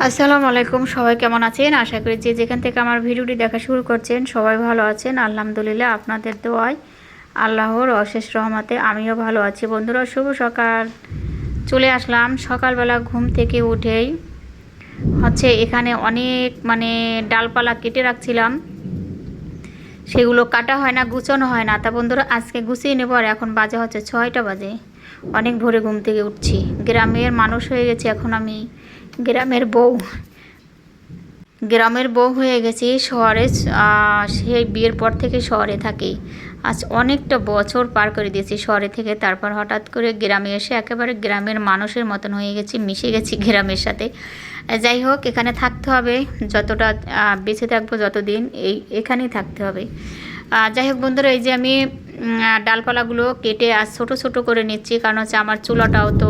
আসসালামু আলাইকুম, সবাই কেমন আছেন? আশা করি যে যেখান থেকে আমার ভিডিওটি দেখা শুরু করছেন সবাই ভালো আছেন। আলহামদুলিল্লাহ, আপনাদের দোয়ায় আল্লাহর অশেষ রহমতে আমিও ভালো আছি। বন্ধুরা, শুভ সকাল। চলে আসলাম সকালবেলা ঘুম থেকে উঠেই এখানে অনেক ডালপালা কেটে রাখছিলাম, সেগুলো কাটা হয় না, গুছানো হয় না। তা বন্ধুরা, আজকে গুছিয়ে নেব। আর এখন বাজে 6টা বাজে। অনেক ভোরে ঘুম থেকে উঠছি। গ্রামের মানুষ হয়ে গেছি এখন আমি, গ্রামের বউ। গ্রামের বউ হয়ে গেছি শহরে। সেই বিয়ের পর থেকে শহরে থাকি। আজ অনেকটা বছর পার করে দিয়েছি শহরে থেকে। তারপর হঠাৎ করে গ্রামে এসে একেবারে গ্রামের মানুষের মতন হয়ে গেছি, মিশে গেছি গ্রামের সাথে। যাই হোক, এখানে থাকতে হবে যতটা বেঁচে থাকবো, যতদিন এখানেই থাকতে হবে। যাই হোক বন্ধুরা, এই যে আমি ডালপালাগুলো কেটে আর ছোটো ছোটো করে নিচ্ছি, কারণ আমার চুলাটাও তো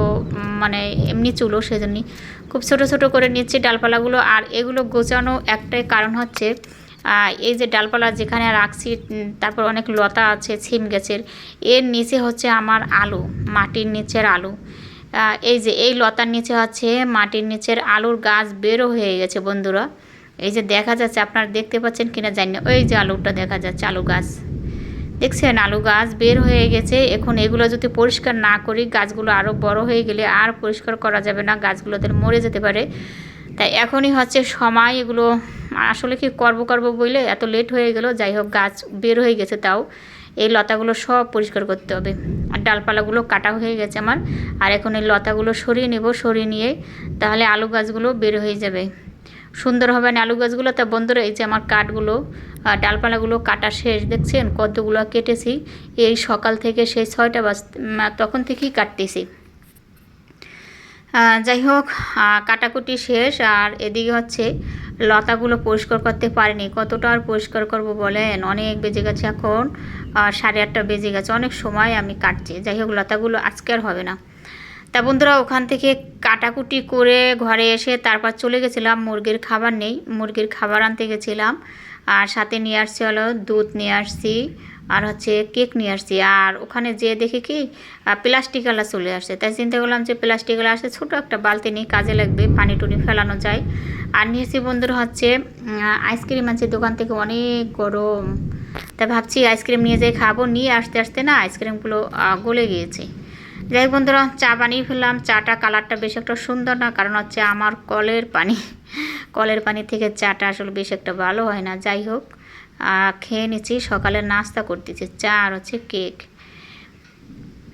এমনি চুলো, সেজন্যই খুব ছোট ছোট করে নিচ্ছি ডালপালাগুলো। আর এগুলো গোছানো একটাই কারণ এই যে ডালপালা যেখানে রাখছি, তারপর অনেক লতা আছে ছিম গাছের, এর নিচে আমার আলু, মাটির নিচের আলু। এই যে এই লতার নিচে মাটির নিচের আলুর গাছ বেরো হয়ে গেছে বন্ধুরা। এই যে দেখা যাচ্ছে, আপনারা দেখতে পাচ্ছেন কিনা জানি না, ওই যে আলুটা দেখা যাচ্ছে, আলু গাছ দেখছেন, আলু গাছ বের হয়ে গেছে। এখন এগুলো যদি পরিষ্কার না করি, গাছগুলো আরও বড় হয়ে গেলে আর পরিষ্কার করা যাবে না, গাছগুলোতে মরে যেতে পারে। তাই এখনই সময়, এগুলো আসলে কি করব বলে এত লেট হয়ে গেল। যাই হোক, গাছ বের হয়ে গেছে, তাও এই লতাগুলো সব পরিষ্কার করতে হবে। আর ডালপালাগুলো কাটা হয়ে গেছে আমার। আর এখন এই লতাগুলো সরিয়ে নেব, সরিয়ে নিয়ে তাহলে আলু গাছগুলো বের হয়ে যাবে, সুন্দর হবে না আলু গাছগুলো। তা বন্ধুরা, এই যে আমার কাঠগুলো, ডালপালাগুলো কাটা শেষ। দেখছেন কতগুলো কেটেছি এই সকাল থেকে, সেই 6টা তখন থেকেই কাটতেছি। যাই হোক, কাটাকুটি শেষ। আর এদিকে লতাগুলো পরিষ্কার করতে পারিনি। কতটা আর পরিষ্কার করব বলেন, অনেক বেজে গেছে এখন, 8:30 বেজে গেছে, অনেক সময় আমি কাটছি। যাই হোক, লতাগুলো আজকে আর হবে না। তা বন্ধুরা, ওখান থেকে কাটাকুটি করে ঘরে এসে তারপর চলে গেছিলাম, মুরগির খাবার নেই, মুরগির খাবার আনতে গেছিলাম। আর সাথে নিয়ে আসছি দুধ নিয়ে আসছি, আর কেক নিয়ে আসছি। আর ওখানে যেয়ে দেখি কি প্লাস্টিকওয়ালা চলে আসছে। তাই চিন্তা করলাম যে প্লাস্টিকওয়ালা আসছে, ছোটো একটা বালতি নিয়ে কাজে লাগবে, পানি টুনি ফেলানো যায়। আর নিয়েছি বন্ধুরা আইসক্রিম আছে দোকান থেকে, অনেক গরম। তা ভাবছি আইসক্রিম নিয়ে যেয়ে খাবো। নিয়ে আসতে আসতে না আইসক্রিমগুলো গলে গিয়েছে। যাই হোক বন্ধুরা, চা বানিয়ে ফেললাম। চাটা কালারটা বেশ একটা সুন্দর না, কারণ আমার কলের পানি থেকে চাটা আসলে বেশ একটা ভালো হয় না। যাই হোক, খেয়ে নিচ্ছি, সকালের নাস্তা করতেছি, চা আর কেক।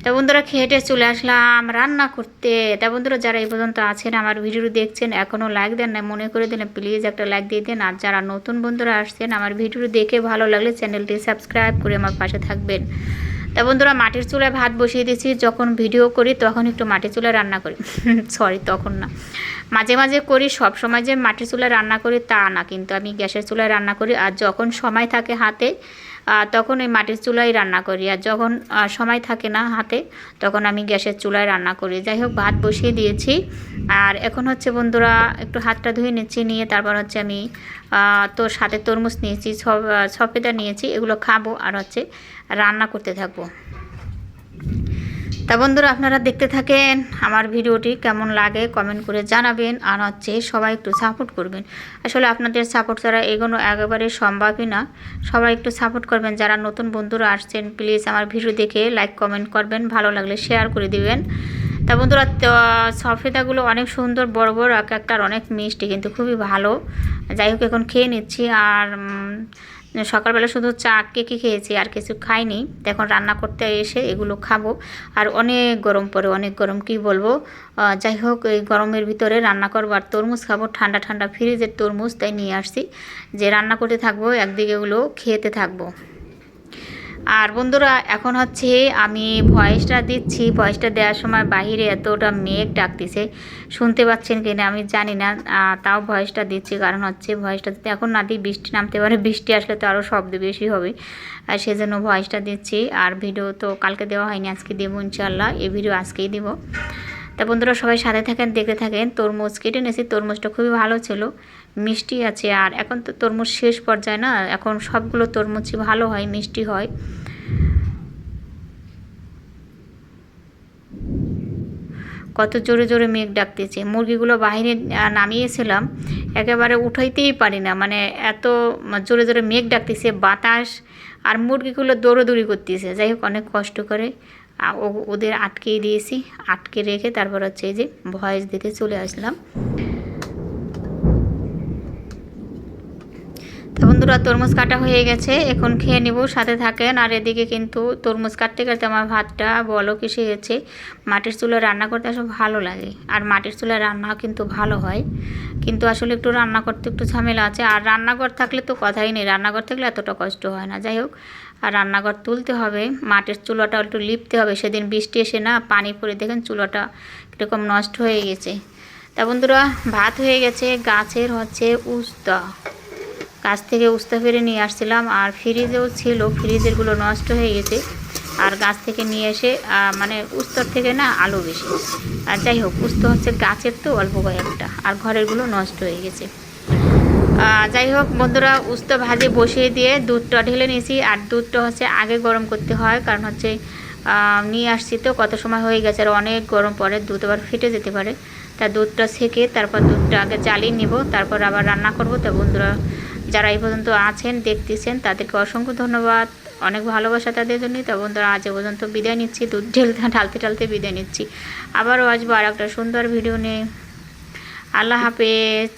তা বন্ধুরা, খেয়ে চলে আসলাম রান্না করতে। তা বন্ধুরা, যারা এই পর্যন্ত আছেন, আমার ভিডিও দেখছেন, এখনও লাইক দেন না, মনে করে দিলেন প্লিজ একটা লাইক দিয়ে দেন। আর যারা নতুন বন্ধুরা আসছেন, আমার ভিডিও দেখে ভালো লাগলে চ্যানেলটি সাবস্ক্রাইব করে আমার পাশে থাকবেন। তা বন্ধুরা, মাটির চুলায় ভাত বসিয়ে দিয়েছি। যখন ভিডিও করি তখন একটু মাটির চুলায় রান্না করি, সরি তখন না, মাঝে মাঝে করি। সব সময় যে মাটির চুলায় রান্না করি তা না, কিন্তু আমি গ্যাসের চুলায় রান্না করি। আর যখন সময় থাকে হাতে তখন ওই মাটির চুলায় রান্না করি, আর যখন সময় থাকে না হাতে তখন আমি গ্যাসের চুলায় রান্না করি। যাই হোক, ভাত বসিয়ে দিয়েছি। আর এখন বন্ধুরা, একটু হাতটা ধুয়ে নিচ্ছি, নিয়ে তারপর আমি তো সাথে তরমুজ নিয়েছি, সফেদা নিয়েছি, এগুলো খাবো আর রান্না করতে থাকবো। তা বন্ধুরা, আপনারা দেখতে থাকেন, আমার ভিডিওটি কেমন লাগে কমেন্ট করে জানাবেন। আর সবাই একটু সাপোর্ট করবেন। আসলে আপনাদের সাপোর্ট ছাড়া এগোনো একেবারে সম্ভবই না। সবাই একটু সাপোর্ট করবেন। যারা নতুন বন্ধুরা আসছেন, প্লিজ আমার ভিডিও দেখে লাইক কমেন্ট করবেন, ভালো লাগলে শেয়ার করে দিবেন। তা বন্ধুরা, সফেদাগুলো অনেক সুন্দর, বড় বড় এক একটা, অনেক মিষ্টি, কিন্তু খুবই ভালো। যাই হোক, এখন খেয়ে নিচ্ছি। আর সকালবেলা শুধু চা কেকে খেয়েছি, আর কিছু খাইনি। এখন রান্না করতে এসে এগুলো খাবো। আর অনেক গরম পড়ে, অনেক গরম, কি বলবো। যাই হোক, এই গরমের ভিতরে রান্না করবো। আর তরমুজ খাবো, ঠান্ডা ঠান্ডা ফ্রিজের তরমুজ, তাই নিয়ে আসছি যে রান্না করতে থাকবো, একদিকে এগুলো খেতে থাকবো। আর বন্ধুরা, এখন আমি ভয়েসটা দিচ্ছি। ভয়েসটা দেওয়ার সময় বাহিরে এতটা মেঘ ডাকতেছে, শুনতে পাচ্ছেন কিনা আমি জানি না, তাও ভয়েসটা দিচ্ছি। কারণ ভয়েসটা দিতে এখন না দিই বৃষ্টি নামতে পারে, বৃষ্টি আসলে তো আরও শব্দ বেশি হবে, আর সেজন্য ভয়েসটা দিচ্ছি। আর ভিডিও তো কালকে দেওয়া হয়নি, আজকে দেবো ইনশাল্লাহ, এই ভিডিও আজকেই দেব। তা বন্ধুরা, সবাই সাথে থাকেন, দেখতে থাকেন। তরমুজ কেটে নিয়েছি, তরমুজটা খুবই ভালো ছিল, মিষ্টি আছে। আর এখন তো তরমুজ শেষ পর্যায়ে না, এখন সবগুলো তরমুজই ভালো হয়, মিষ্টি হয়। কত জোরে জোরে মেঘ ডাকতেছে। মুরগিগুলো বাহিরে নামিয়েছিলাম, একেবারে উঠাইতেই পারি না, মানে এত জোরে জোরে মেঘ ডাকতেছে, বাতাস, আর মুরগিগুলো দৌড়োদৌড়ি করতেছে। যাই হোক, অনেক কষ্ট করে ওদের আটকেই দিয়েছি, আটকে রেখে তারপর হচ্ছে এই যে ভয়েস দিতে চলে আসলাম। তো বন্ধুরা, তরমুজ কাটা হয়ে গেছে, এখন খেয়ে নেব, সাথে থাকেন। আর এদিকে কিন্তু তরমুজ কাটতে কাটতে আমার ভাতটা বলক এসে গেছে। মাটির চুলায় রান্না করতে আসলে ভালো লাগে, আর মাটির চুলায় রান্না কিন্তু ভালো হয়, কিন্তু আসলে একটু রান্না করতে একটু ঝামেলা আছে। আর রান্নাঘর থাকলে তো কথাই নেই, রান্নাঘর থাকলে এতটা কষ্ট হয় না। যাই হোক, আর রান্নাঘর তুলতে হবে, মাটির চুলাটা একটু লিপতে হবে। সেদিন বৃষ্টি এসে না পানি পড়ে দেখেন চুলাটা কীরকম নষ্ট হয়ে গেছে। তা বন্ধুরা, ভাত হয়ে গেছে, গাছের হচ্ছে উস্তা, গাছ থেকে উস্তা ফেরে নিয়ে আসছিলাম, আর ফ্রিজেও ছিল, ফ্রিজেরগুলো নষ্ট হয়ে গেছে। আর গাছ থেকে নিয়ে এসে মানে উস্তর থেকে না আলু বেশি। আর যাই হোক, উস্ত হচ্ছে গাছের তো অল্প কয়েকটা, আর ঘরেরগুলো নষ্ট হয়ে গেছে। যাই হোক বন্ধুরা, উস্ত ভাজে বসিয়ে দিয়ে দুধটা ঢেলে নিয়েছি। আর দুধটা হচ্ছে আগে গরম করতে হয়, কারণ হচ্ছে নিয়ে আসছি তো কত সময় হয়ে গেছে, আর অনেক গরম পরে দুধ আবার ফেটে যেতে পারে। তা দুধটা ছেঁকে তারপর দুধটা আগে জ্বালিয়ে নিব, তারপর আবার রান্না করব। তা বন্ধুরা, যারা এই পর্যন্ত আছেন দেখতেছেন তাদেরকে অসংখ্য ধন্যবাদ, অনেক ভালোবাসা তাদের জন্য। তা বন্ধুরা, আজ পর্যন্ত বিদায় নিচ্ছি, দুধ ঢালতে ঢালতে বিদায় নিচ্ছি। আবারও আসবো আর একটা সুন্দর ভিডিও নিয়ে। আল্লাহ হাফেজ।